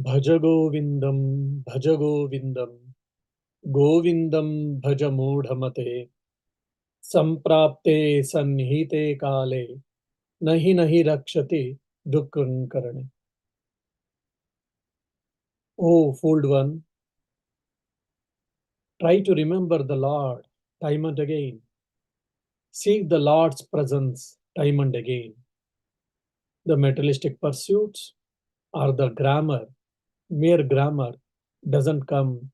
Bhaja Govindam, Bhaja Govindam, Govindam Bhaja Mudhamate, Samprapte Sannihite Kale, Nahi Nahi Rakshati Dukkan Karane. Oh, fooled one, try to remember the Lord time and again. Seek the Lord's presence time and again. The materialistic pursuits or the grammar, mere grammar, doesn't come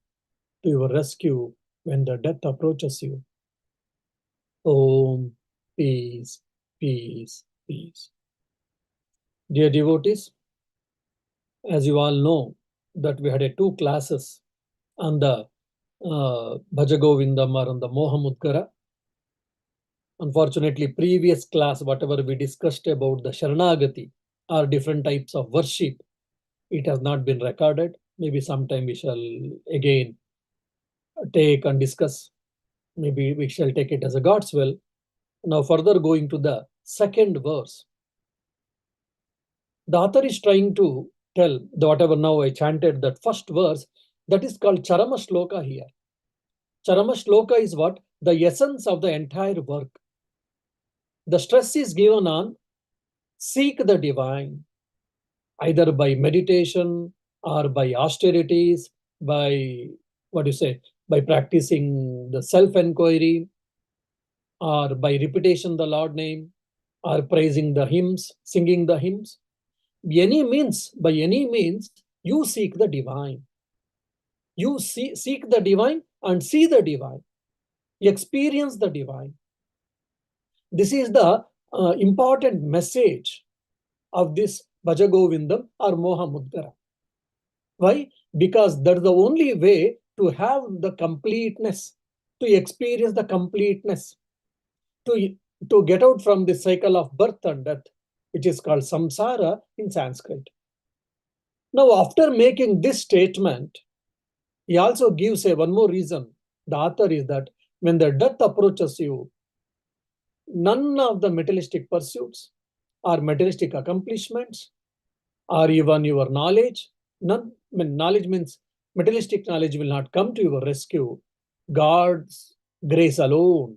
to your rescue when the death approaches you. Om, peace, peace, peace. Dear devotees, as you all know, that we had two classes on the Bhaja Govindam or on the Moha Mudgara. Unfortunately, previous class, whatever we discussed about the Sharanagati or different types of worship, it has not been recorded. Maybe sometime we shall again take and discuss. Maybe we shall take it as a God's will. Now, further going to the second verse. The author is trying to tell whatever now I chanted that first verse, that is called Charama Shloka here. Charama Shloka is what? The essence of the entire work. The stress is given on seek the divine, either by meditation or by austerities, by what do you say, by practicing the self-enquiry, or by repetition the Lord name, or praising the hymns, singing the hymns. By any means, you seek the divine. You seek the divine and see the divine. Experience the divine. This is the important message of this Bhaja Govindam or Moha Mudgara. Why? Because that's the only way to have the completeness, to experience the completeness, to get out from the cycle of birth and death, which is called samsara in Sanskrit. Now, after making this statement, he also gives one more reason. The author is that when the death approaches you, none of the materialistic pursuits or materialistic accomplishments or even your knowledge, knowledge means materialistic knowledge will not come to your rescue. God's grace alone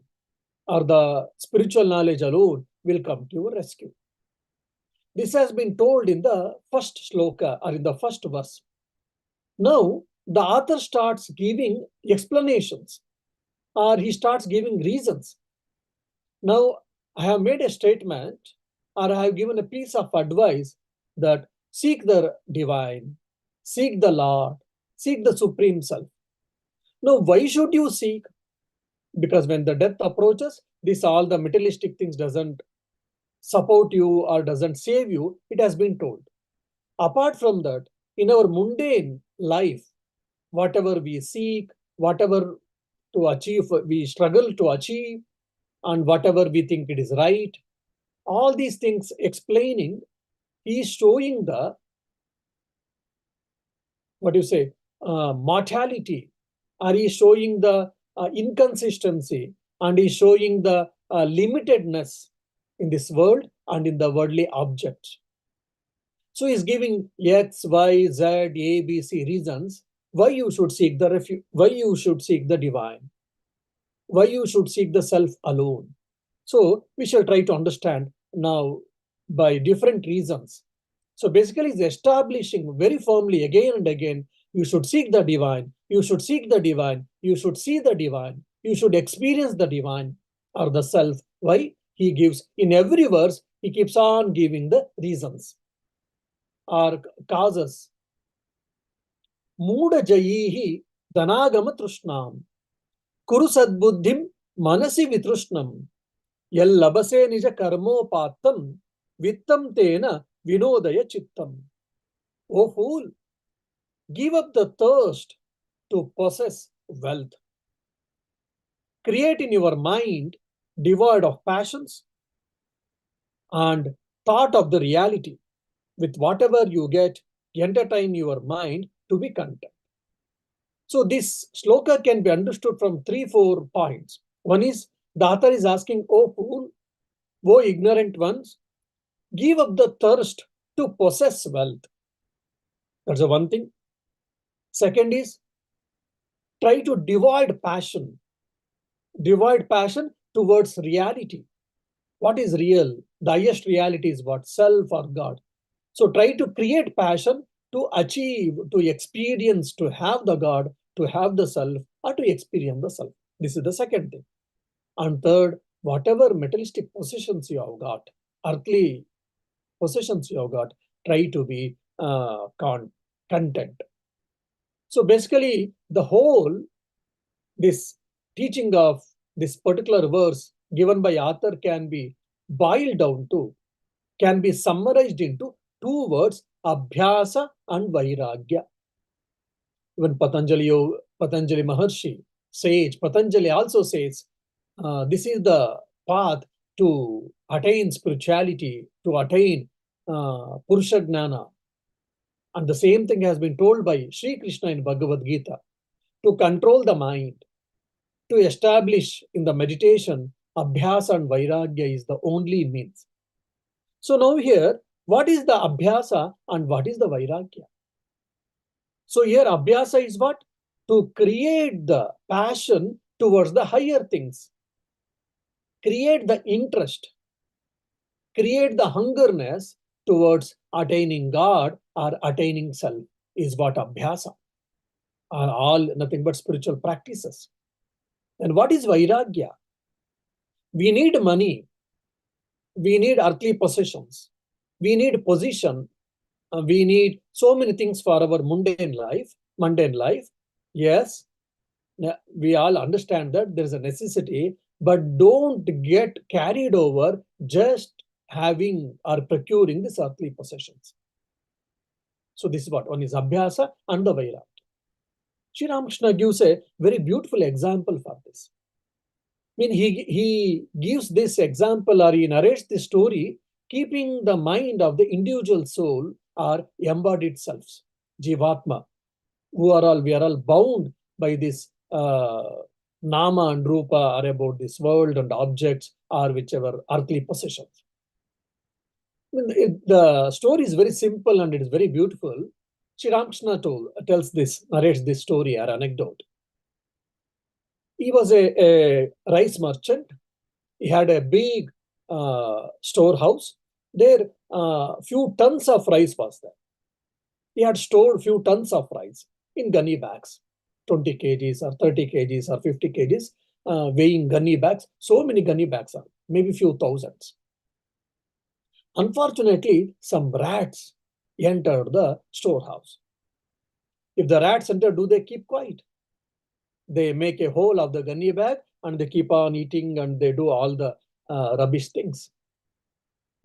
or the spiritual knowledge alone will come to your rescue. This has been told in the first shloka or in the first verse. Now, the author starts giving explanations or he starts giving reasons. Now, I have made a statement or I have given a piece of advice that seek the divine, seek the Lord, seek the Supreme Self. Now, why should you seek? Because when the death approaches, this all the materialistic things doesn't support you or doesn't save you, it has been told. Apart from that, in our mundane life, whatever we seek, whatever to achieve, we struggle to achieve, and whatever we think it is right, all these things explaining, he is showing the, what do you say, mortality, or he is showing the inconsistency, and he is showing the limitedness in this world and in the worldly objects. So he's giving X, Y, Z, A, B, C reasons why you should seek the refuge, why you should seek the divine, why you should seek the self alone. So we shall try to understand now by different reasons. So basically, he's establishing very firmly again and again, you should seek the divine, you should seek the divine, you should see the divine, you should experience the divine or the self. Why? He gives in every verse, he keeps on giving the reasons or causes. Muda jayihi dhanagama trushnam kuru sadbuddhim manasi vitrushnam yallabase nija karmopatam vittam tena vinodaya chittam. O fool, give up the thirst to possess wealth. Create in your mind devoid of passions and thought of the reality. With whatever you get, entertain your mind to be content. So this shloka can be understood from 3-4 points. One is, the author is asking, oh fool, oh ignorant ones, give up the thirst to possess wealth. That's the one thing. Second is, try to divide passion towards reality. What is real? The highest reality is what? Self or God. So try to create passion to achieve, to experience, to have the God, to have the self, or to experience the self. This is the second thing. And third, whatever materialistic possessions you have got, earthly possessions you have got, try to be content. So basically, the whole, this teaching of this particular verse given by author can be boiled down to, can be summarized into two words, abhyasa and vairagya. Even Patanjali Maharshi, sage Patanjali also says, this is the path to attain spirituality, to attain Purusha Gnana. And the same thing has been told by Sri Krishna in Bhagavad Gita, to control the mind, to establish in the meditation, abhyasa and vairagya is the only means. So now here, what is the abhyasa and what is the vairagya? So here abhyasa is what? To create the passion towards the higher things, create the interest, create the hungerness towards attaining God or attaining self is what abhyasa are, all nothing but spiritual practices. And what is vairagya? We need money, we need earthly possessions, we need position, we need so many things for our mundane life. Yes, we all understand that there is a necessity, but don't get carried over just having or procuring these earthly possessions. So this is what one is abhyasa and the vairagya. Sri Ramakrishna gives a very beautiful example for this. I mean, he gives this example, or he narrates this story, keeping the mind of the individual soul or embodied selves, Jivatma, we are all bound by this nama and rupa, or about this world and objects, or whichever earthly possessions. I mean, the story is very simple and it is very beautiful. Sri Ramakrishna narrates this story or anecdote. He was a rice merchant. He had a big storehouse. There, few tons of rice was there. He had stored few tons of rice in gunny bags, 20 kgs or 30 kgs or 50 kgs, weighing gunny bags. So many gunny bags are, maybe few thousands. Unfortunately, some rats entered the storehouse. If the rats enter, do they keep quiet? They make a hole of the gunny bag and they keep on eating and they do all the rubbish things.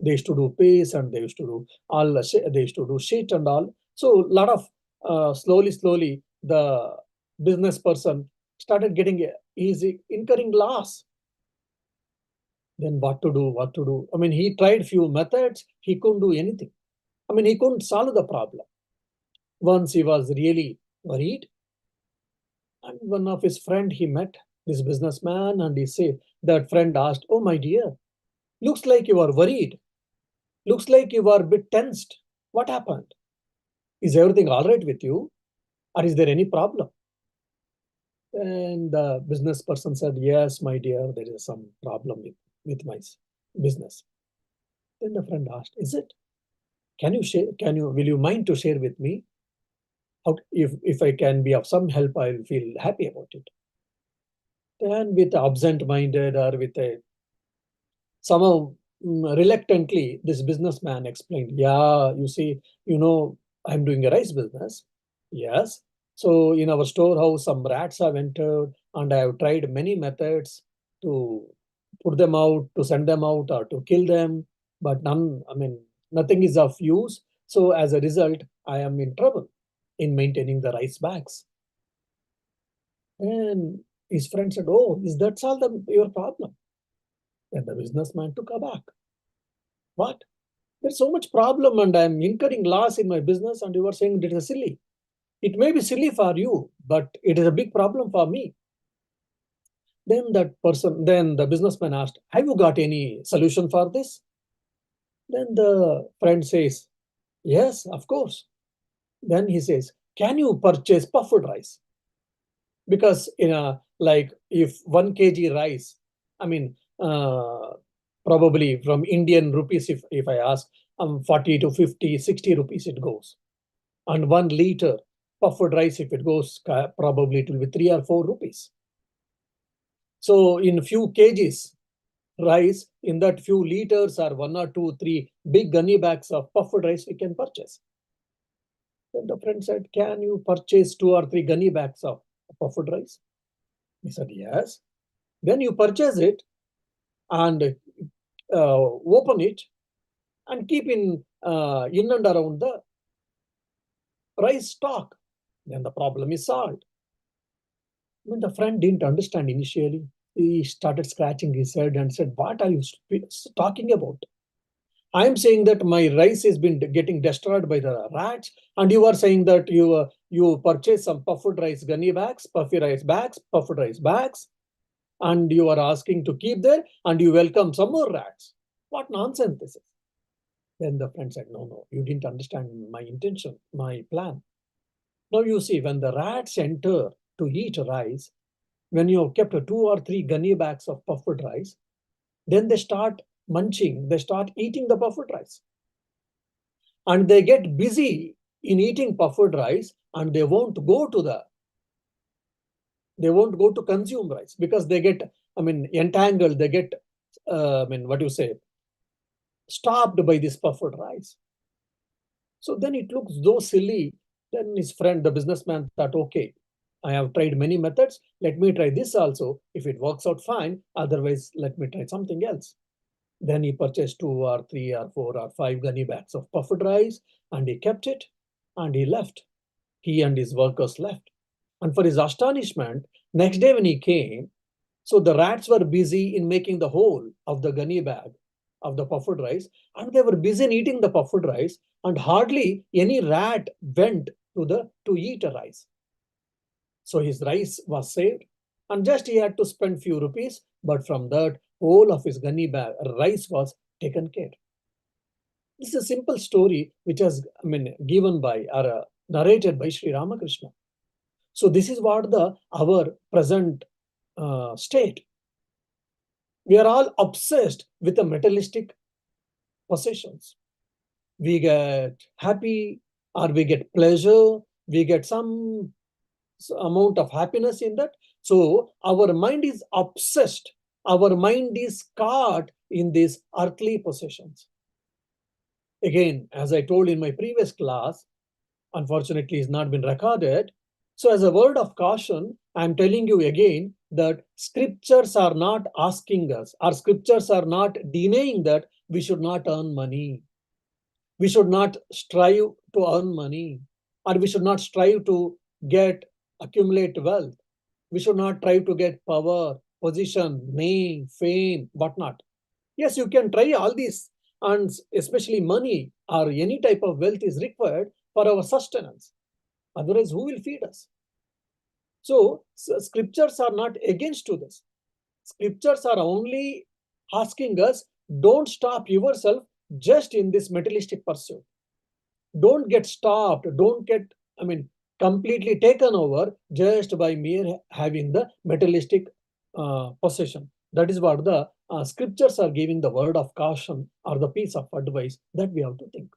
They used to do piss and they used to do all, they used to do shit and all. So a lot of slowly, the business person started getting easy, incurring loss. Then what to do? I mean, he tried few methods, he couldn't do anything. I mean, he couldn't solve the problem. Once he was really worried, and one of his friend he met, this businessman, and he said, that friend asked, "Oh, my dear, looks like you are worried. Looks like you are a bit tensed. What happened? Is everything all right with you? Or is there any problem?" And the business person said, "Yes, my dear, there is some problem with my business." Then the friend asked, "Is it? Will you mind to share with me? How, if I can be of some help, I'll feel happy about it." And with absent-minded or with a somehow reluctantly, this businessman explained, "Yeah, you see, I'm doing a rice business. Yes. So in our storehouse, some rats have entered, and I have tried many methods to put them out, to send them out, or to kill them, but nothing is of use. So as a result, I am in trouble in maintaining the rice bags." And his friend said, "Oh, is that all your problem?" Then the businessman took aback. "What? There's so much problem and I'm incurring loss in my business and you are saying it is silly. It may be silly for you, but it is a big problem for me." Then the businessman asked, "Have you got any solution for this?" Then the friend says, "Yes, of course. Then he says, can you purchase puffed rice? Because like if 1 kg rice, I mean, probably from Indian rupees, if I ask, 40 to 50, 60 rupees it goes. And 1 liter puffed rice, if it goes, probably it will be 3 or 4 rupees. So in few kgs rice, in that few liters or 1 or 2, 3 big gunny bags of puffed rice we can purchase. Then the friend said, can you purchase 2 or 3 gunny bags of puffed rice? He said, yes. Then you purchase it and open it and keep in and around the rice stock. Then the problem is solved. When the friend didn't understand initially, he started scratching his head and said, what are you talking about? I'm saying that my rice has been getting destroyed by the rats, and you are saying that you purchase some puffed rice gunny bags, puffy rice bags, puffed rice bags, and you are asking to keep there, and you welcome some more rats. What nonsense this is? Then the friend said, no, you didn't understand my intention, my plan. Now you see, when the rats enter to eat rice, when you have kept 2 or 3 gunny bags of puffed rice, then they start munching, they start eating the puffed rice. And they get busy in eating puffed rice, and they won't go to consume rice, because they get, entangled, they get, stopped by this puffed rice. So then it looks so silly. Then his friend, the businessman, thought, okay, I have tried many methods. Let me try this also. If it works out, fine. Otherwise, let me try something else. Then he purchased 2 or 3 or 4 or 5 gunny bags of puffed rice, and he kept it, and he left. He and his workers left. And for his astonishment, next day when he came, so the rats were busy in making the whole of the gunny bag of the puffed rice, and they were busy in eating the puffed rice, and hardly any rat went to eat a rice. So his rice was saved, and just he had to spend few rupees, but from that, whole of his gunny bag rice was taken care. This is a simple story which has given by or narrated by Sri Ramakrishna. So this is what our present state. We are all obsessed with the materialistic possessions. We get happy, or we get pleasure, we get some amount of happiness in that. So our mind is obsessed. Our mind is caught in these earthly possessions. Again, as I told in my previous class, unfortunately it's not been recorded. So as a word of caution, I'm telling you again that scriptures are not asking us, or scriptures are not denying that we should not earn money. We should not strive to earn money, or we should not strive to accumulate wealth. We should not try to get power, position, name, fame, whatnot. Yes, you can try all these, and especially money or any type of wealth is required for our sustenance. Otherwise, who will feed us? So scriptures are not against to this. Scriptures are only asking us, don't stop yourself just in this materialistic pursuit. Don't get stopped. Don't get, completely taken over just by mere having the materialistic possession. That is what the scriptures are giving the word of caution or the piece of advice that we have to think.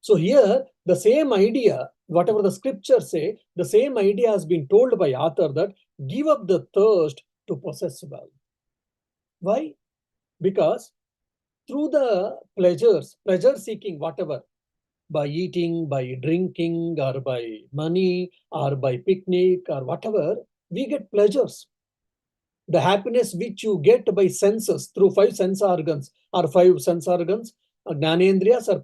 So here, the same idea, whatever the scriptures say, the same idea has been told by author that give up the thirst to possess wealth. Why? Because through the pleasure seeking, whatever, by eating, by drinking, or by money, or by picnic, or whatever, we get pleasures. The happiness which you get by senses through 5 sense organs, Jnanendriyas or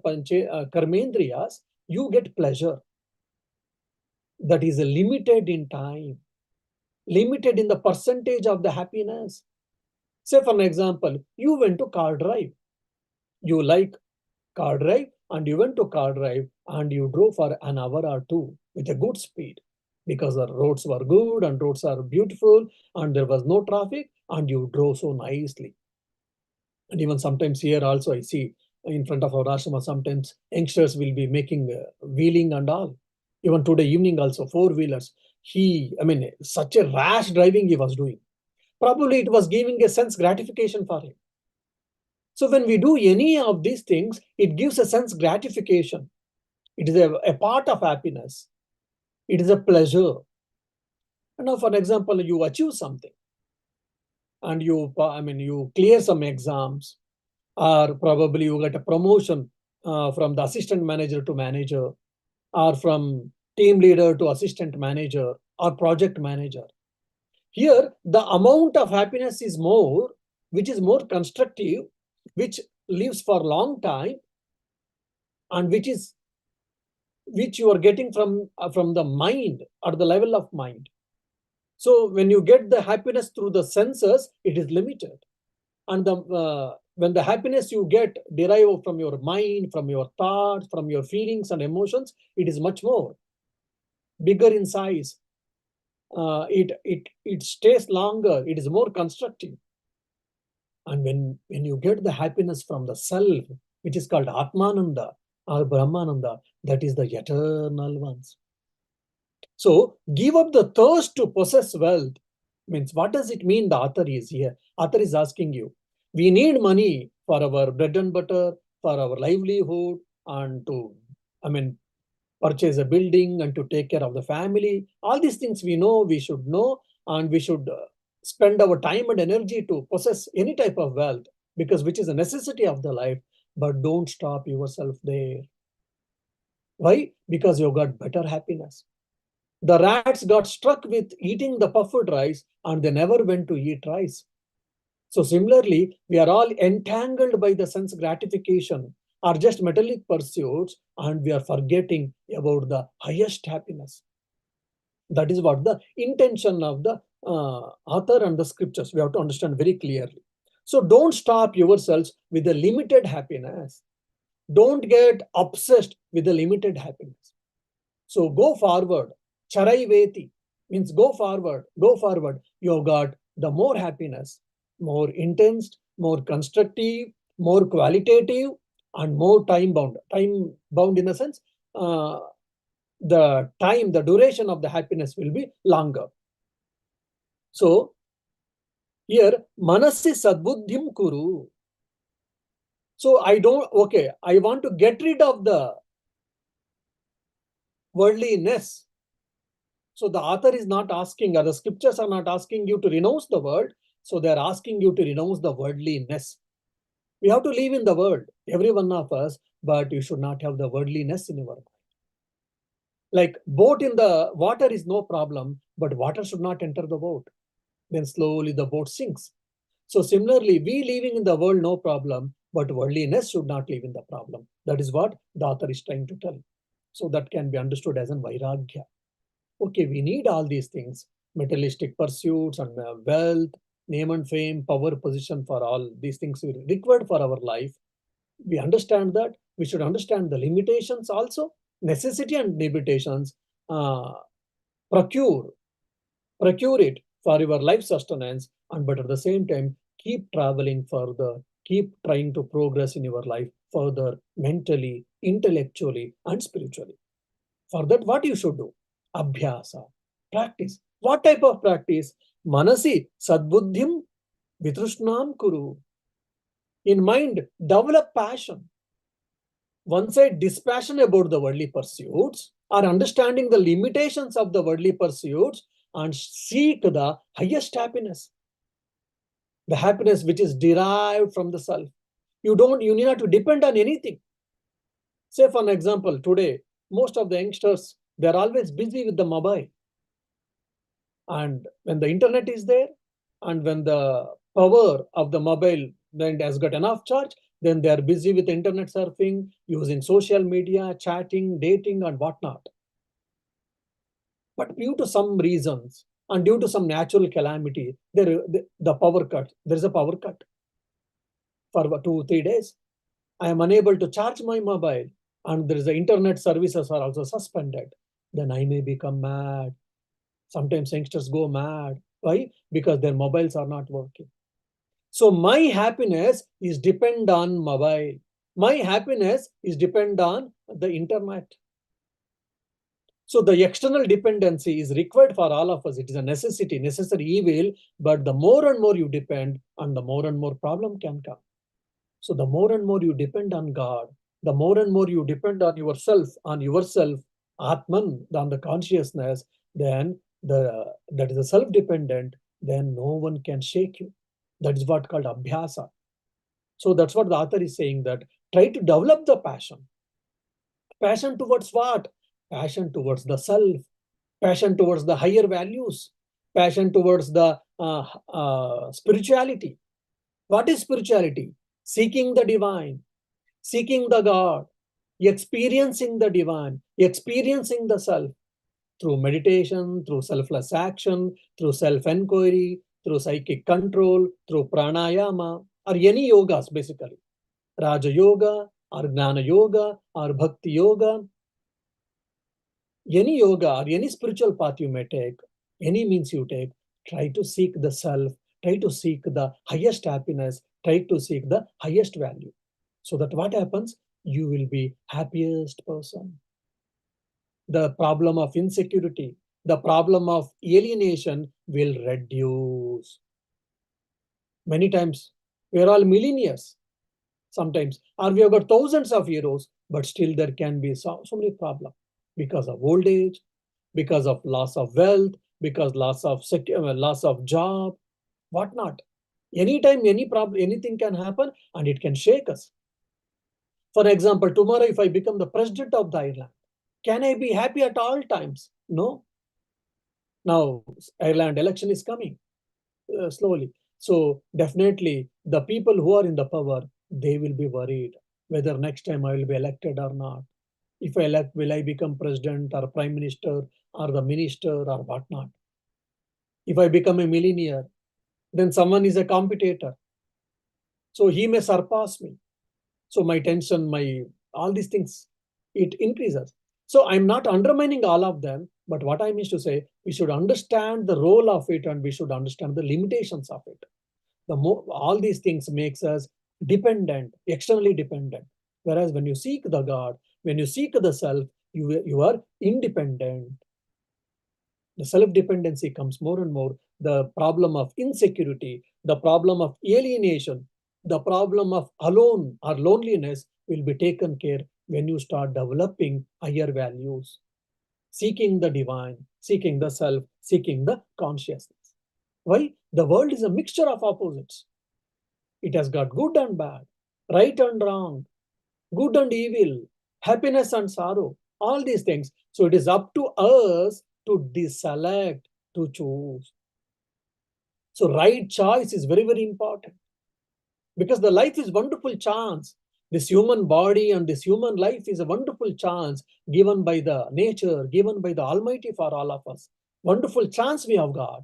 Karmendriyas, you get pleasure. That is limited in time, limited in the percentage of the happiness. Say, for an example, you went to car drive. You like car drive, and you went to car drive, and you drove for an hour or 2 with a good speed, because the roads were good and roads are beautiful and there was no traffic, and you drove so nicely. And even sometimes here also I see in front of our ashrama. Sometimes youngsters will be making wheeling and all. Even today evening also, four-wheelers. Such a rash driving he was doing. Probably it was giving a sense gratification for him. So when we do any of these things, it gives a sense gratification. It is a part of happiness. It is a pleasure. And now, for example, you achieve something and you clear some exams, or probably you get a promotion from the assistant manager to manager, or from team leader to assistant manager or project manager. Here, the amount of happiness is more, which is more constructive, which lives for a long time, and which you are getting from the mind, or the level of mind. So when you get the happiness through the senses, it is limited. And when the happiness you get derived from your mind, from your thoughts, from your feelings and emotions, it is much more bigger in size. It stays longer. It is more constructive. And when you get the happiness from the self, which is called Atmananda or Brahmananda, that is the eternal ones. So give up the thirst to possess wealth. Means, what does it mean? The author is here. Author is asking you. We need money for our bread and butter, for our livelihood, and to, purchase a building and to take care of the family. All these things we know, we should know, and we should spend our time and energy to possess any type of wealth, because which is a necessity of the life. But don't stop yourself there. Why? Because you got better happiness. The rats got struck with eating the puffed rice and they never went to eat rice. So similarly, we are all entangled by the sense gratification or just metallic pursuits, and we are forgetting about the highest happiness. That is what the intention of the author and the scriptures. We have to understand very clearly. So don't stop yourselves with the limited happiness. Don't get obsessed with the limited happiness. So go forward. Charaiveti means go forward. Go forward. You have got the more happiness, more intense, more constructive, more qualitative, and more time bound. Time bound in the sense, the duration of the happiness will be longer. So here, manasi sadbuddhim kuru. So I want to get rid of the worldliness. So the author is not asking, or the scriptures are not asking you to renounce the world. So they are asking you to renounce the worldliness. We have to live in the world, every one of us, but you should not have the worldliness in your mind. Like boat in the water is no problem, but water should not enter the boat. Then slowly the boat sinks. So similarly, we living in the world, no problem, but worldliness should not live in the problem. That is what the author is trying to tell. So that can be understood as an vairagya. Okay, we need all these things, materialistic pursuits and wealth, name and fame, power, position, for all these things required for our life. We understand that. We should understand the limitations also, necessity and limitations. Procure it for your life sustenance, but at the same time, keep traveling further, keep trying to progress in your life further, mentally, intellectually, and spiritually. For that, what you should do? Abhyasa, practice. What type of practice? Manasi sadbuddhim vitrushnam kuru. In mind, develop passion. One side, dispassion about the worldly pursuits, or understanding the limitations of the worldly pursuits, and seek the highest happiness. The happiness which is derived from the self. You need not to depend on anything. Say, for an example, today, most of the youngsters, they are always busy with the mobile. And when the internet is there, and when the power of the mobile then has got enough charge, then they are busy with internet surfing, using social media, chatting, dating, and whatnot. But due to some reasons and due to some natural calamity, the power cut. There is a power cut for 2-3 days. I am unable to charge my mobile, and there is the internet services are also suspended. Then I may become mad. Sometimes youngsters go mad. Why? Because their mobiles are not working. So my happiness is depend on mobile. My happiness is depend on the internet. So the external dependency is required for all of us. It is a necessity, necessary evil. But the more and more you depend, and the more and more problem can come. So the more and more you depend on God, the more and more you depend on yourself, Atman, on the consciousness, then that is a self-dependent, then no one can shake you. That is what called abhyasa. So that's what the author is saying, that try to develop the passion. Passion towards what? Passion towards the self, passion towards the higher values, passion towards the spirituality. What is spirituality? Seeking the divine, seeking the God, experiencing the divine, experiencing the self through meditation, through selfless action, through self enquiry, through psychic control, through pranayama, or any yogas basically. Raja Yoga, or Gnana Yoga, or Bhakti Yoga, any yoga or any spiritual path you may take, any means you take, try to seek the self, try to seek the highest happiness, try to seek the highest value. So that what happens? You will be happiest person. The problem of insecurity, the problem of alienation will reduce. Many times we are all millionaires sometimes, or we have got thousands of euros, but still there can be so many problems because of old age, because of loss of wealth, because loss of job, whatnot. Anytime, any problem, anything can happen, and it can shake us. For example, tomorrow if I become the president of the Ireland, can I be happy at all times? No. Now Ireland election is coming slowly. So definitely the people who are in the power, they will be worried whether next time I will be elected or not. If I elect, will I become president or prime minister or the minister or whatnot? If I become a millionaire, then someone is a competitor. So he may surpass me. So my tension, all these things, it increases. So I'm not undermining all of them, but what I mean to say, we should understand the role of it and we should understand the limitations of it. All these things makes us dependent, externally dependent. Whereas when you seek the God, when you seek the self, you are independent. The self-dependency comes more and more. The problem of insecurity, the problem of alienation, the problem of alone or loneliness will be taken care when you start developing higher values, seeking the divine, seeking the self, seeking the consciousness. Why? The world is a mixture of opposites. It has got good and bad, right and wrong, good and evil, happiness and sorrow, all these things. So it is up to us to deselect, to choose. So right choice is very, very important because the life is wonderful chance. This human body and this human life is a wonderful chance given by the nature, given by the Almighty for all of us. Wonderful chance we have got.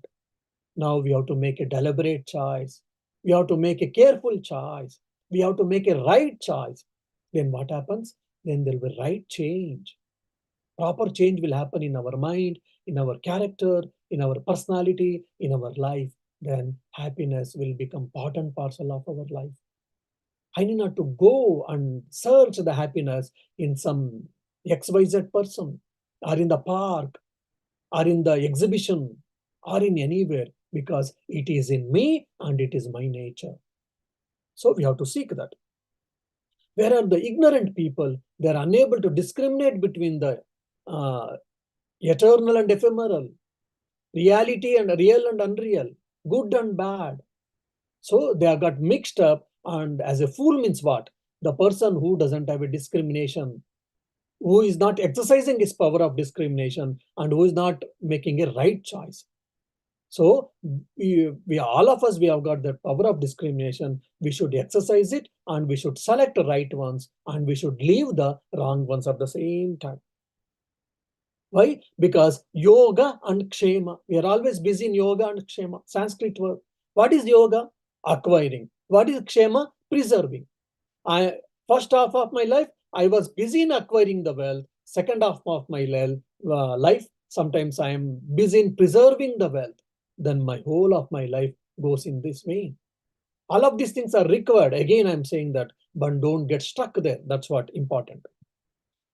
Now we have to make a deliberate choice. We have to make a careful choice. We have to make a right choice. Then what happens? Then there will be right change. Proper change will happen in our mind, in our character, in our personality, in our life. Then happiness will become part and parcel of our life. I need not to go and search the happiness in some XYZ person or in the park or in the exhibition or in anywhere because it is in me and it is my nature. So we have to seek that. Where are the ignorant people? They are unable to discriminate between the eternal and ephemeral, reality and real and unreal, good and bad. So they have got mixed up, and as a fool means what? The person who doesn't have a discrimination, who is not exercising his power of discrimination, and who is not making a right choice. So we all of us, we have got that power of discrimination. We should exercise it and we should select the right ones and we should leave the wrong ones at the same time. Why? Because yoga and kshema. We are always busy in yoga and kshema. Sanskrit word. What is yoga? Acquiring. What is kshema? Preserving. First half of my life, I was busy in acquiring the wealth. Second half of my life, sometimes I am busy in preserving the wealth. Then my whole of my life goes in this way. All of these things are required. Again, I'm saying that, but don't get stuck there. That's what important.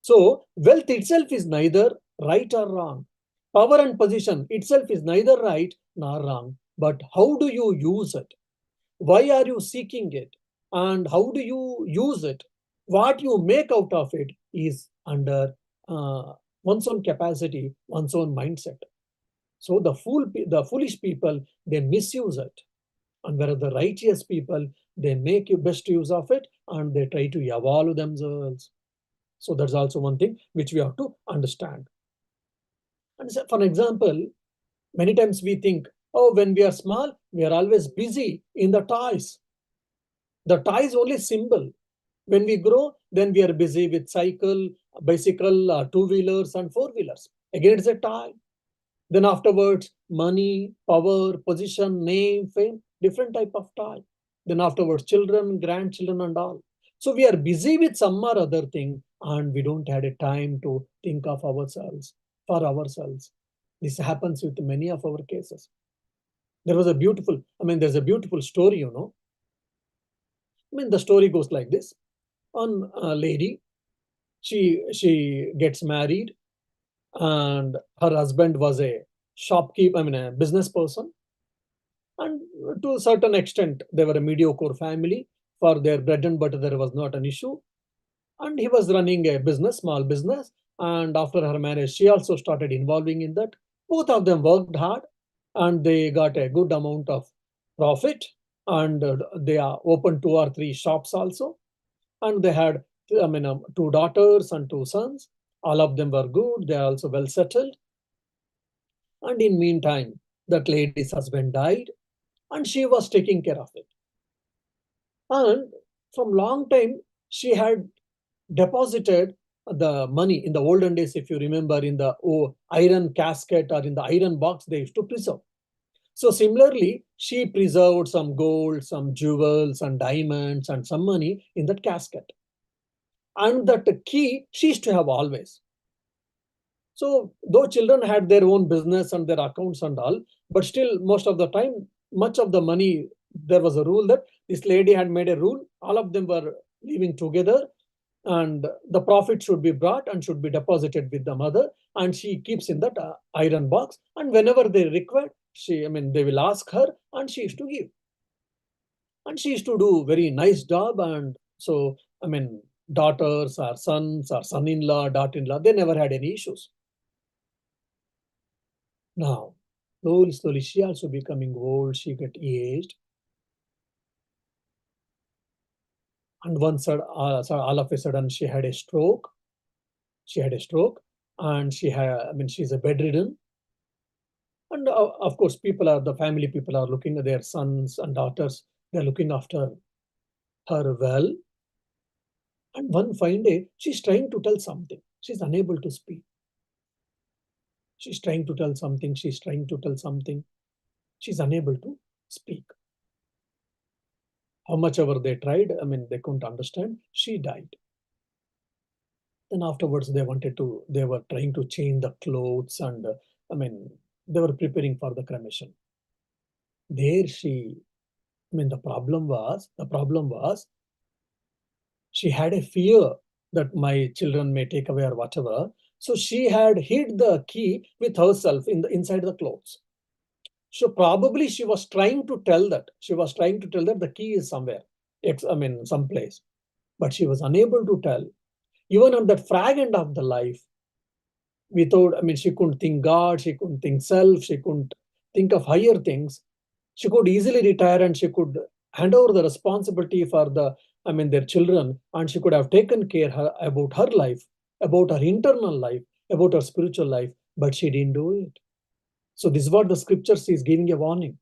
So wealth itself is neither right or wrong. Power and position itself is neither right nor wrong. But how do you use it? Why are you seeking it? And how do you use it? What you make out of it is under one's own capacity, one's own mindset. So the foolish people, they misuse it. And whereas the righteous people, they make you best use of it and they try to evolve themselves. So that's also one thing which we have to understand. And so for example, many times we think, oh, when we are small, we are always busy in the toys. The toy is only symbol. When we grow, then we are busy with cycle, bicycle, two-wheelers and four-wheelers. Again, it's a toy. Then afterwards, money, power, position, name, fame, different type of toy. Then afterwards, children, grandchildren and all. So we are busy with some or other thing and we don't have a time to think of ourselves, for ourselves. This happens with many of our cases. There's a beautiful story, the story goes like this. One lady, she gets married and her husband was a shopkeeper, a business person. And to a certain extent, they were a mediocre family. For their bread and butter, there was not an issue. And he was running a business, small business. And after her marriage, she also started involving in that. Both of them worked hard and they got a good amount of profit. And they are opened 2 or 3 shops also. And they had, two daughters and 2 sons. All of them were good. They are also well settled. And in meantime, that lady's husband died and she was taking care of it. And from long time, she had deposited the money in the olden days, if you remember, in the iron casket or in the iron box they used to preserve. So similarly, she preserved some gold, some jewels and diamonds and some money in that casket. And that key she used to have always. So though children had their own business and their accounts and all, but still most of the time, much of the money, there was a rule that this lady had made a rule, all of them were living together and the profit should be brought and should be deposited with the mother and she keeps in that iron box and whenever they require, they will ask her and she used to give. And she used to do very nice job and so, daughters or sons or son-in-law, daughter-in-law, they never had any issues. Now, slowly, she also becoming old, she get aged. And once all of a sudden, she had a stroke. She had a stroke and she's a bedridden. And of course, the family people are looking at their sons and daughters. They're looking after her well. And one fine day, she's trying to tell something. She's unable to speak. She's trying to tell something. She's trying to tell something. She's unable to speak. How much ever they tried, they couldn't understand. She died. Then afterwards, they were trying to change the clothes and, they were preparing for the cremation. There the problem was, she had a fear that my children may take away or whatever. So she had hid the key with herself inside the clothes. So probably she was trying to tell that the key is somewhere, someplace, but she was unable to tell. Even on that fragment of the life, she couldn't think God, she couldn't think self, she couldn't think of higher things. She could easily retire and she could hand over the responsibility for their children, and she could have taken care about her life, about her internal life, about her spiritual life, but she didn't do it. So this is what the scriptures is giving a warning.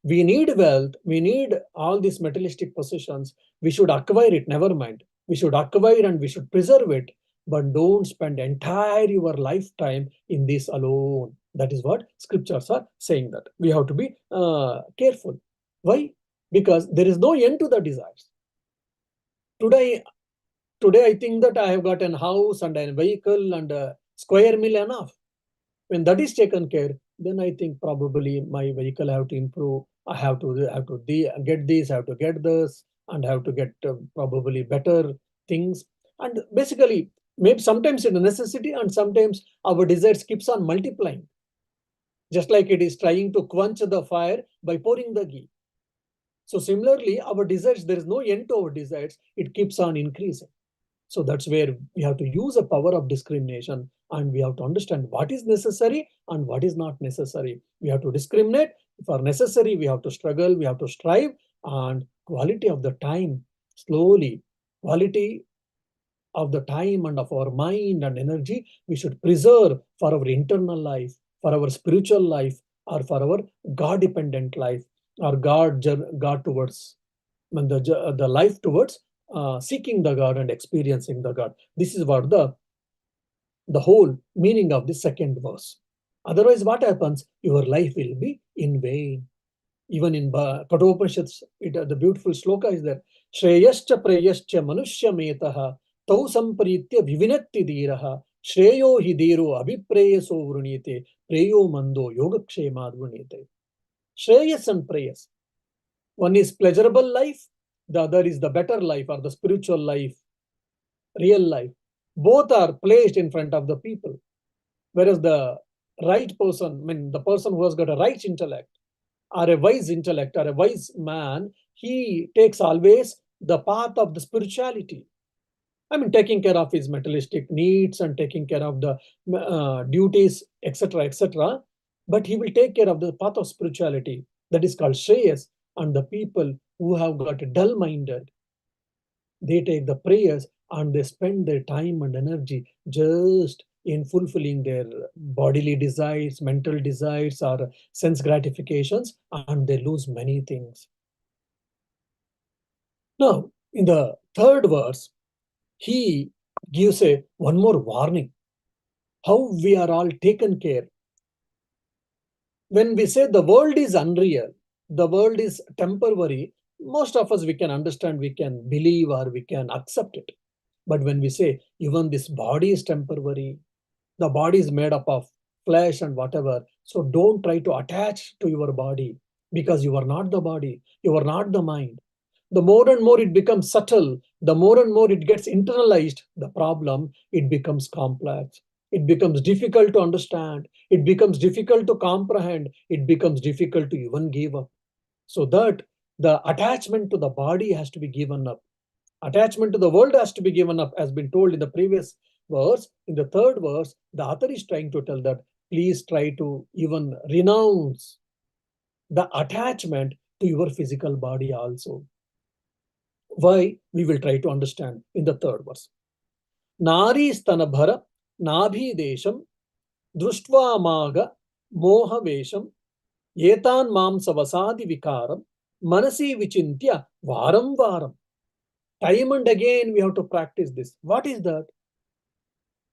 We need wealth, we need all these materialistic possessions. We should acquire it, never mind. We should acquire and we should preserve it, but don't spend entire your lifetime in this alone. That is what scriptures are saying, that we have to be careful. Why? Because there is no end to the desires. Today I think that I have got a house and a vehicle and a square meal enough. When that is taken care, then I think probably my vehicle have to improve, I have to get this, I have to get this, and I have to get probably better things. And basically, maybe sometimes it's a necessity, and sometimes our desires keeps on multiplying, just like it is trying to quench the fire by pouring the ghee. So similarly, our desires, there is no end to our desires. It keeps on increasing. So that's where we have to use a power of discrimination, and we have to understand what is necessary and what is not necessary. We have to discriminate. For necessary, we have to struggle, we have to strive, and quality of the time, slowly, quality of the time and of our mind and energy, we should preserve for our internal life, for our spiritual life, or for our God dependent life, or God towards, when the life towards seeking the God and experiencing the God. This is what the whole meaning of the second verse. Otherwise, what happens? Your life will be in vain. Even in Kathopanishads, the beautiful sloka is there. Shreyascha preyascha manushya metaha tau samparitya vivinatti dhiraha shreyo hi dhiro abhipreyaso vrunite preyo mando yogakshemad vrunite. Shreyas and preyas. One is pleasurable life, the other is the better life or the spiritual life, real life. Both are placed in front of the people. Whereas the right person, I mean, the person who has got a right intellect, or a wise intellect, or a wise man, he takes always the path of the spirituality. I mean, taking care of his materialistic needs and taking care of the duties, etc., etc. But he will take care of the path of spirituality. That is called Shreyas. And the people who have got dull-minded, they take the prayers and they spend their time and energy just in fulfilling their bodily desires, mental desires, or sense gratifications, and they lose many things. Now, in the third verse, he gives one more warning how we are all taken care. When we say the world is unreal, the world is temporary, most of us we can understand, we can believe, or we can accept it. But when we say even this body is temporary, the body is made up of flesh and whatever, so don't try to attach to your body, because you are not the body, you are not the mind. The more and more it becomes subtle, the more and more it gets internalized, the problem, it becomes complex. It becomes difficult to understand. It becomes difficult to comprehend. It becomes difficult to even give up. So that the attachment to the body has to be given up. Attachment to the world has to be given up, as been told in the previous verse. In the third verse, the author is trying to tell that please try to even renounce the attachment to your physical body also. Why? We will try to understand in the third verse. Nari stanabhara nabhi desham društva maga moha vesham etan mamsavasadi vikaram manasi vichintya varam varam. Time and again we have to practice this. What is that?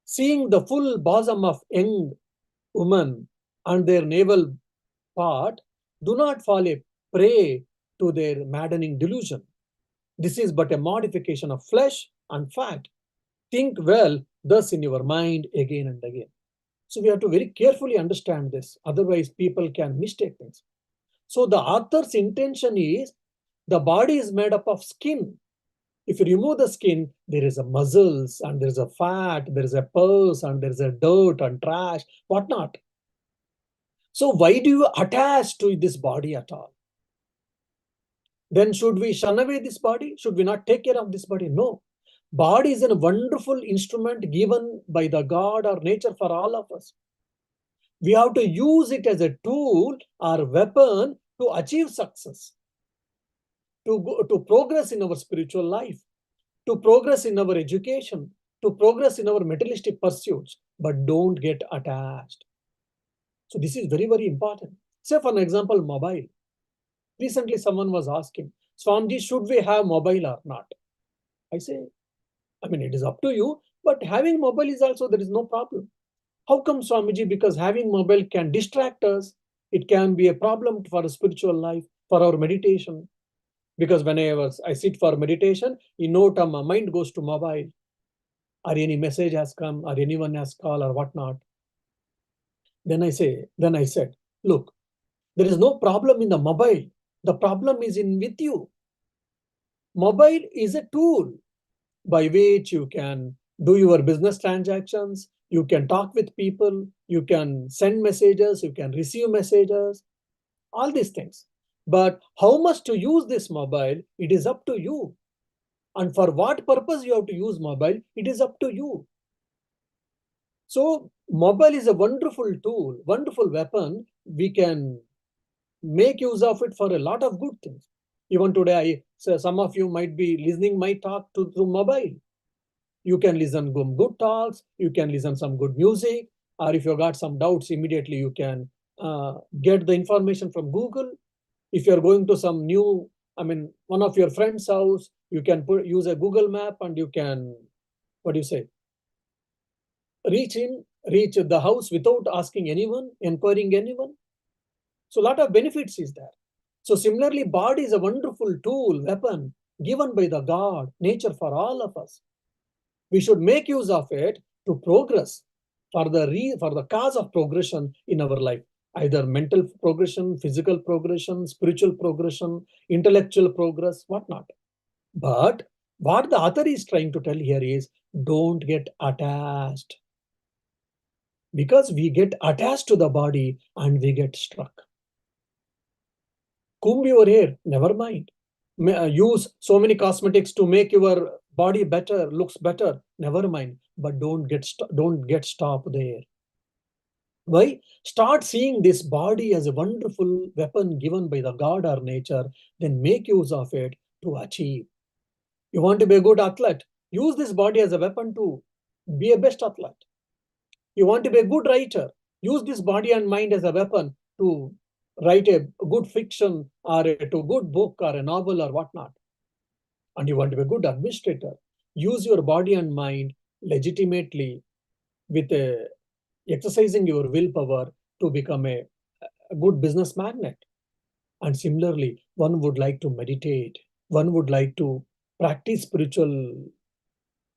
Seeing the full bosom of young women and their navel part, do not fall a prey to their maddening delusion. This is but a modification of flesh and fat. Think well thus in your mind again and again. So we have to very carefully understand this. Otherwise, people can mistake things. So the author's intention is the body is made up of skin. If you remove the skin, there is a muscles and there is a fat, there is a pus and there is a dirt and trash, whatnot. So why do you attach to this body at all? Then should we shun away this body? Should we not take care of this body? No. Body is a wonderful instrument given by the God or nature for all of us. We have to use it as a tool or weapon to achieve success, to progress in our spiritual life, to progress in our education, to progress in our materialistic pursuits, but don't get attached. So this is very, very important. Say for an example, mobile. Recently someone was asking, Swamiji, should we have mobile or not? I say, I mean, it is up to you, but having mobile is also, there is no problem. How come, Swamiji? Because having mobile can distract us. It can be a problem for a spiritual life, for our meditation. Because whenever I sit for meditation, in no time my mind goes to mobile, or any message has come, or anyone has called, or whatnot. Then I said, look, there is no problem in the mobile. The problem is in with you. Mobile is a tool by which you can do your business transactions, you can talk with people, you can send messages, you can receive messages, all these things. But how much to use this mobile, it is up to you. And for what purpose you have to use mobile, it is up to you. So mobile is a wonderful tool, wonderful weapon. We can make use of it for a lot of good things. Even today, so some of you might be listening my talk through mobile. You can listen good talks, you can listen some good music, or if you got some doubts, immediately you can get the information from Google. If you're going to some new, one of your friend's house, you can use a Google map and you can, what do you say, reach the house without asking anyone, inquiring anyone. So a lot of benefits is there. So similarly, body is a wonderful tool, weapon given by the God, nature for all of us. We should make use of it to progress for the cause of progression in our life, either mental progression, physical progression, spiritual progression, intellectual progress, whatnot. But what the author is trying to tell here is don't get attached, because we get attached to the body and we get struck. Comb your hair, never mind. Use so many cosmetics to make your body better, looks better, never mind. But don't get stopped there. Why? Start seeing this body as a wonderful weapon given by the God or nature, then make use of it to achieve. You want to be a good athlete, use this body as a weapon to be a best athlete. You want to be a good writer, use this body and mind as a weapon to write a good fiction or a good book or a novel or whatnot. And you want to be a good administrator, use your body and mind legitimately with exercising your willpower to become a good business magnate. And similarly, one would like to meditate, one would like to practice spiritual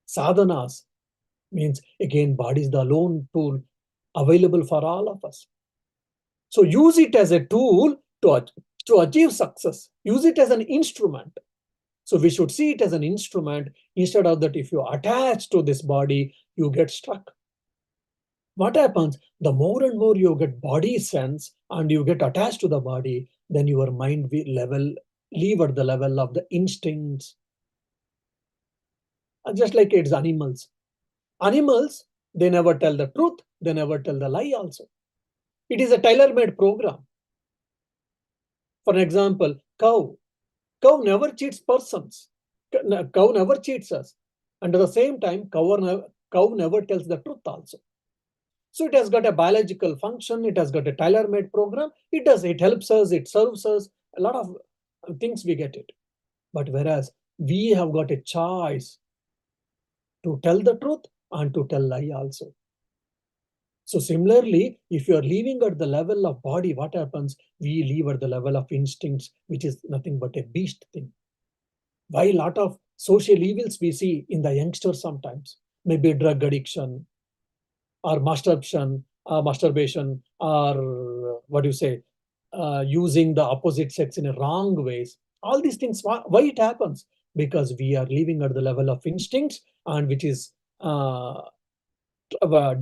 sadhanas, means again, body is the lone tool available for all of us. So use it as a tool to achieve success. Use it as an instrument. So we should see it as an instrument instead of that if you attach to this body, you get struck. What happens? The more and more you get body sense and you get attached to the body, then your mind will leave at the level of the instincts. And just like it's animals. Animals, they never tell the truth, they never tell the lie also. It is a tailor-made program. For example, cow. Cow never cheats persons. Cow never cheats us. And at the same time, cow never tells the truth also. So it has got a biological function. It has got a tailor-made program. It helps us. It serves us. A lot of things we get it. But whereas we have got a choice to tell the truth and to tell lie also. So similarly, if you are living at the level of body, what happens? We live at the level of instincts, which is nothing but a beast thing. Why a lot of social evils we see in the youngsters sometimes, maybe drug addiction or masturbation, or what do you say, using the opposite sex in a wrong ways. All these things, why it happens? Because we are living at the level of instincts, and which is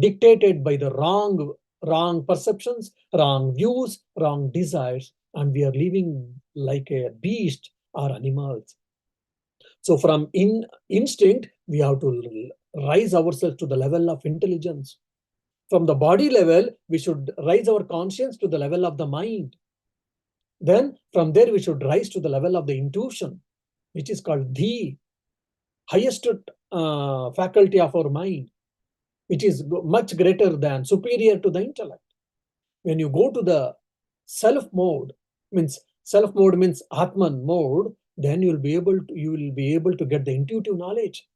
dictated by the wrong perceptions, wrong views, wrong desires, and we are living like a beast or animals. So from instinct, we have to rise ourselves to the level of intelligence. From the body level, we should raise our conscience to the level of the mind. Then from there, we should rise to the level of the intuition, which is called the highest faculty of our mind, which is much greater than, superior to the intellect. When you go to the self mode means Atman mode, then you will be able to get the intuitive knowledge.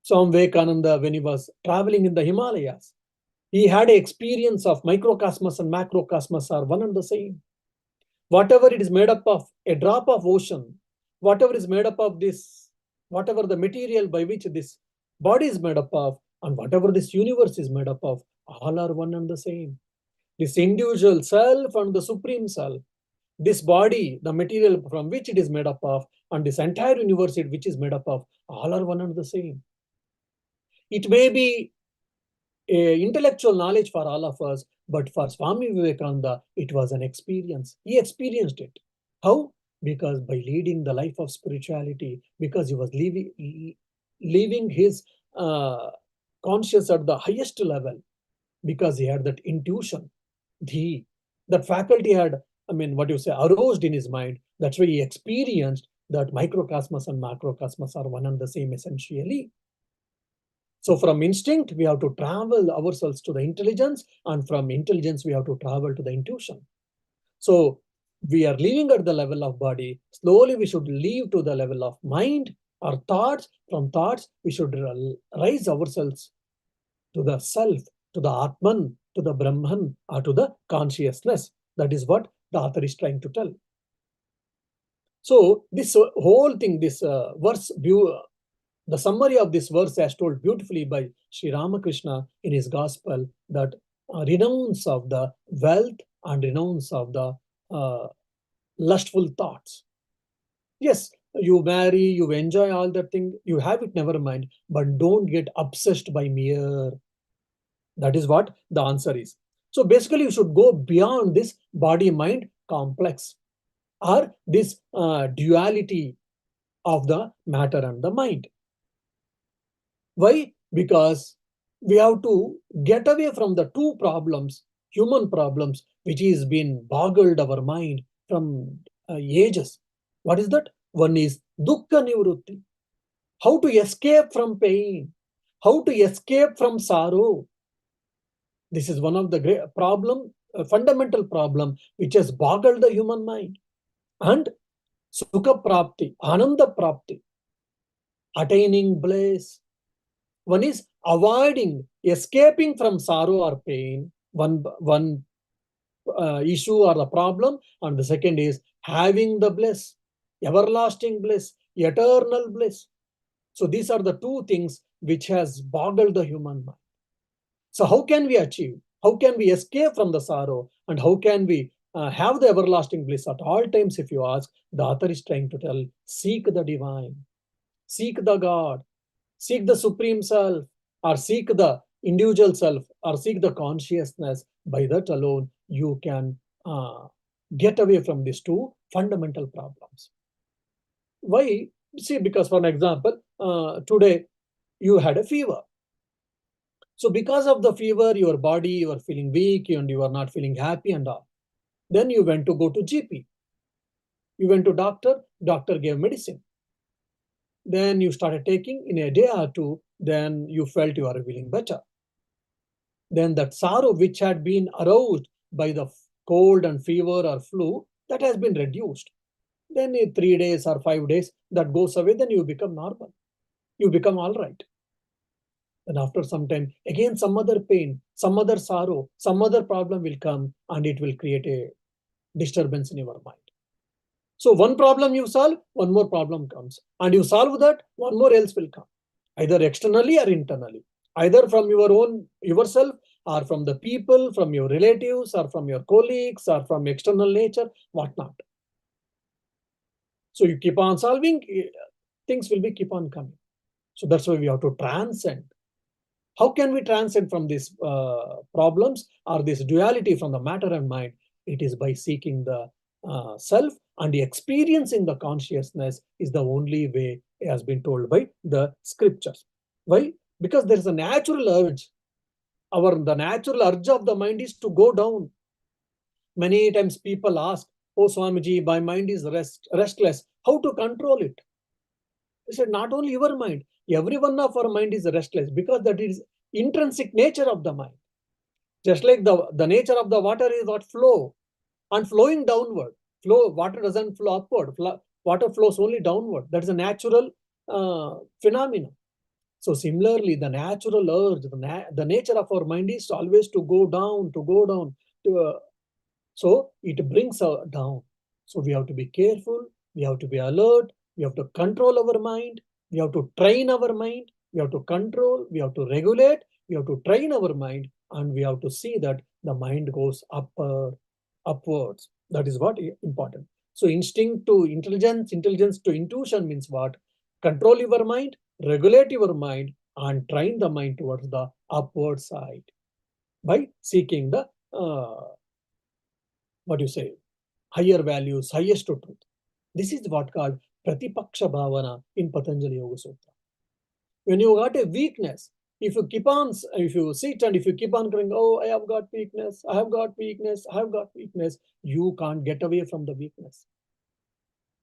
Swami Vivekananda, when he was traveling in the Himalayas, he had an experience of microcosmos and macrocosmos are one and the same. Whatever it is made up of, a drop of ocean, whatever is made up of this, whatever the material by which this body is made up of, and whatever this universe is made up of, all are one and the same. This individual self and the supreme self, this body, the material from which it is made up of, and this entire universe which is made up of, all are one and the same. It may be intellectual knowledge for all of us, but for Swami Vivekananda, it was an experience. He experienced it. How? Because by leading the life of spirituality, because he was living his conscious at the highest level, because he had that intuition, that faculty had, aroused in his mind. That's why he experienced that microcosmos and macrocosmos are one and the same essentially. So from instinct, we have to travel ourselves to the intelligence, and from intelligence, we have to travel to the intuition. So we are living at the level of body. Slowly, we should leave to the level of mind or thoughts. From thoughts, we should rise ourselves to the self, to the Atman, to the Brahman, or to the consciousness. That is what the author is trying to tell. So this whole thing, this verse view, the summary of this verse as told beautifully by Sri Ramakrishna in his gospel, that renounce of the wealth and renounce of the lustful thoughts. Yes, you marry, you enjoy all that thing, you have it, never mind, but don't get obsessed by mere. That is what the answer is. So basically, you should go beyond this body-mind complex or this duality of the matter and the mind. Why? Because we have to get away from the two problems, human problems, which has been boggled our mind from ages. What is that? One is dukkha nivrutti. How to escape from pain. How to escape from sorrow. This is one of the great problem, fundamental problem, which has boggled the human mind. And sukha prapti, ananda prapti, attaining bliss. One is avoiding, escaping from sorrow or pain, one issue or the problem, and the second is having the bliss, everlasting bliss, eternal bliss. So these are the two things which has boggled the human mind. So how can we achieve? How can we escape from the sorrow? And how can we have the everlasting bliss at all times? If you ask, the author is trying to tell, seek the divine, seek the God, seek the supreme self, or seek the individual self, or seek the consciousness. By that alone, you can get away from these two fundamental problems. Why? See, because for an example, today you had a fever. So because of the fever, your body, you are feeling weak and you are not feeling happy and all. Then you went to go to GP. You went to doctor, doctor gave medicine. Then you started taking in a day or two, then you felt you are feeling better. Then that sorrow which had been aroused by the cold and fever or flu, that has been reduced. Then in 3 days or 5 days, that goes away, then you become normal. You become all right. And after some time, again, some other pain, some other sorrow, some other problem will come and it will create a disturbance in your mind. So one problem you solve, one more problem comes. And you solve that, one more else will come. Either externally or internally. Either from your own, yourself, or from the people, from your relatives, or from your colleagues, or from external nature, whatnot. So you keep on solving, things will be keep on coming. So that's why we have to transcend. How can we transcend from these problems or this duality from the matter and mind? It is by seeking the self, and experiencing the consciousness is the only way, it has been told by the scriptures. Why? Because there is a natural urge. The natural urge of the mind is to go down. Many times people ask, "Oh Swamiji, my mind is restless. How to control it?" He said, not only your mind, every one of our mind is restless, because that is intrinsic nature of the mind. Just like the nature of the water is what flow and flowing downward. Water doesn't flow upward. Water flows only downward. That is a natural phenomenon. So similarly, the natural urge, the nature of our mind is always to go down, to go down. So it brings us down. So we have to be careful. We have to be alert. We have to control our mind. We have to train our mind. We have to control. We have to regulate. We have to train our mind. And we have to see that the mind goes upper. upwards. That is what is important. So instinct to intelligence, intelligence to intuition means what? Control your mind, regulate your mind, and train the mind towards the upward side by seeking the what do you say, higher values, highest truth. This is what called Pratipaksha Bhavana in Patanjali Yoga Sutra. When you got a weakness, if you sit and if you keep on going, oh, I have got weakness, I have got weakness, I have got weakness, you can't get away from the weakness.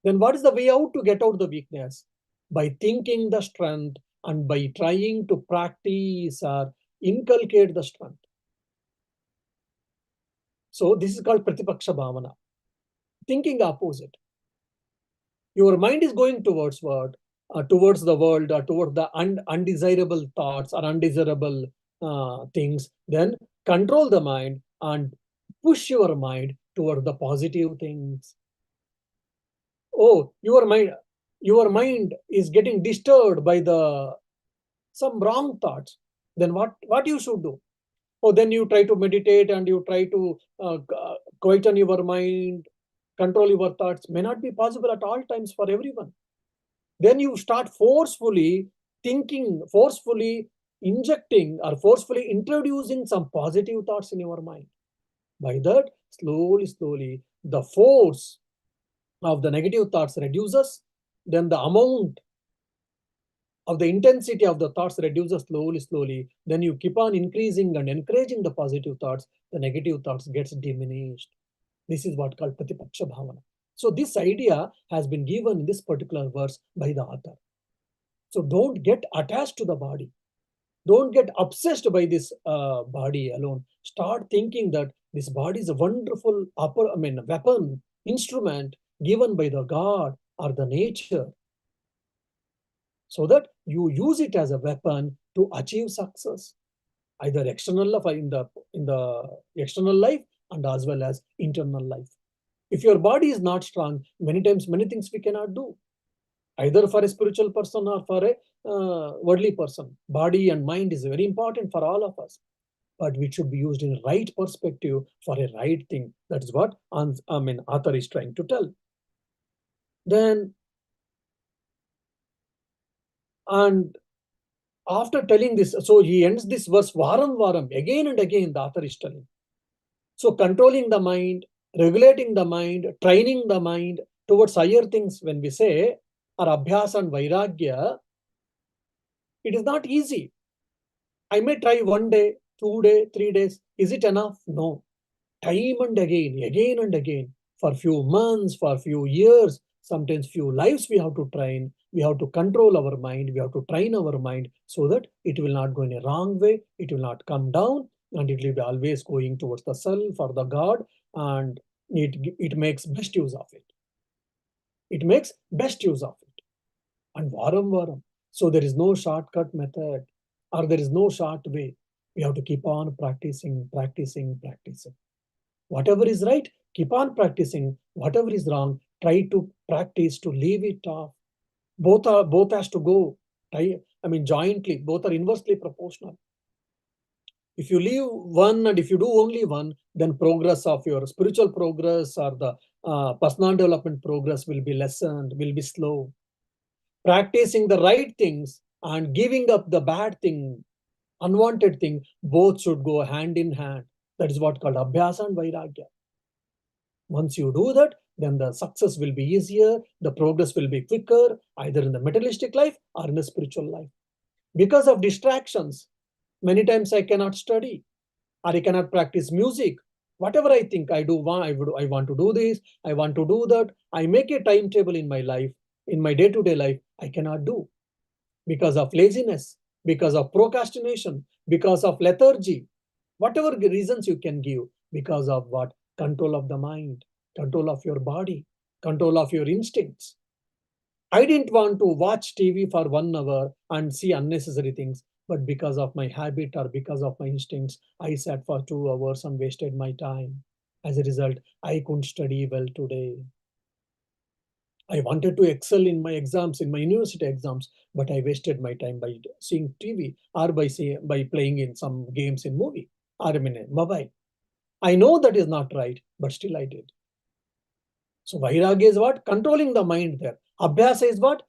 Then what is the way out to get out the weakness? By thinking the strength and by trying to practice or inculcate the strength. So this is called Pratipaksha Bhavana. Thinking opposite. Your mind is going towards what? Towards the world, or towards the undesirable thoughts or undesirable things. Then control the mind and push your mind toward the positive things. Oh, your mind is getting disturbed by some wrong thoughts. Then what you should do? Oh, then you try to meditate and you try to quieten your mind, control your thoughts. May not be possible at all times for everyone. Then you start forcefully thinking, forcefully injecting or forcefully introducing some positive thoughts in your mind. By that, slowly, the force of the negative thoughts reduces, then the amount of the intensity of the thoughts reduces slowly. Then you keep on increasing and encouraging the positive thoughts, the negative thoughts gets diminished. This is what called Pratipaksha Bhavana. So this idea has been given in this particular verse by the author. So don't get attached to the body. Don't get obsessed by this body alone. Start thinking that this body is a wonderful weapon, instrument given by the God or the nature, so that you use it as a weapon to achieve success, either external life in the external life and as well as internal life. If your body is not strong, many times many things we cannot do, either for a spiritual person or for a worldly person. Body and mind is very important for all of us, but it should be used in the right perspective for a right thing. That is what author is trying to tell. Then, and after telling this, so he ends this verse varam, again and again the author is telling. So controlling the mind, regulating the mind, training the mind towards higher things, when we say, or abhyasa and vairagya, it is not easy. I may try 1 day, 2 days, 3 days. Is it enough? No. Time and again, for few months, for few years, sometimes few lives we have to train. We have to control our mind. We have to train our mind so that it will not go in a wrong way. It will not come down and it will be always going towards the self or the God, and it makes best use of it. It makes best use of it. And varam. So there is no shortcut method or there is no short way. We have to keep on practicing. Whatever is right, keep on practicing. Whatever is wrong, try to practice to leave it off. Both has to go. Jointly, both are inversely proportional. If you leave one and if you do only one, then progress of your spiritual progress or the personal development progress will be lessened, will be slow. Practicing the right things and giving up the bad thing, unwanted thing, both should go hand in hand. That is what called abhyasa and vairagya. Once you do that, then the success will be easier, the progress will be quicker, either in the materialistic life or in the spiritual life. Because of distractions, many times I cannot study or I cannot practice music. Whatever I think I do, I want to do this, I want to do that. I make a timetable in my life, in my day-to-day life, I cannot do because of laziness, because of procrastination, because of lethargy, whatever reasons you can give, because of what? Control of the mind, control of your body, control of your instincts. I didn't want to watch TV for 1 hour and see unnecessary things, but because of my habit or because of my instincts, I sat for 2 hours and wasted my time. As a result, I couldn't study well today. I wanted to excel in my exams, in my university exams, but I wasted my time by seeing TV or by playing in some games in movie or in a mobile. I know that is not right, but still I did. So vairagya is what? Controlling the mind there. Abhyasa is what?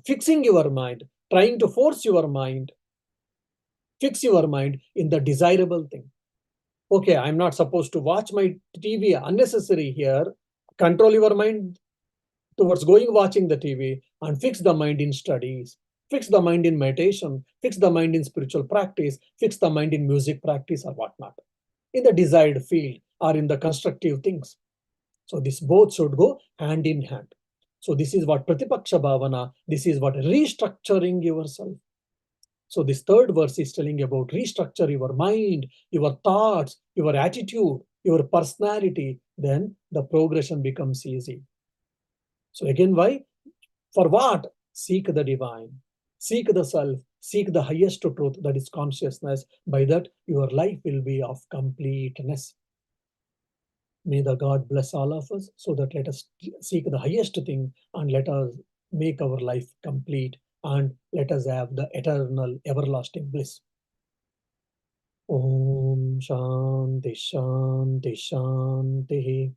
Fixing your mind, trying to force your mind, fix your mind in the desirable thing. Okay, I'm not supposed to watch my TV unnecessary here. Control your mind towards going watching the TV and fix the mind in studies, fix the mind in meditation, fix the mind in spiritual practice, fix the mind in music practice or whatnot, in the desired field or in the constructive things. So this both should go hand in hand. So this is what Pratipaksha Bhavana, this is what restructuring yourself. So this third verse is telling about restructure your mind, your thoughts, your attitude, your personality. Then the progression becomes easy. So again, why? For what? Seek the divine, seek the self, seek the highest truth, that is consciousness. By that, your life will be of completeness. May the God bless all of us so that let us seek the highest thing and let us make our life complete and let us have the eternal, everlasting bliss. Om Shanti Shanti Shanti.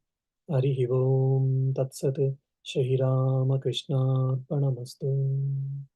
Harihi Om Tat Sat. Shri Rama Krishna Arpanamastu.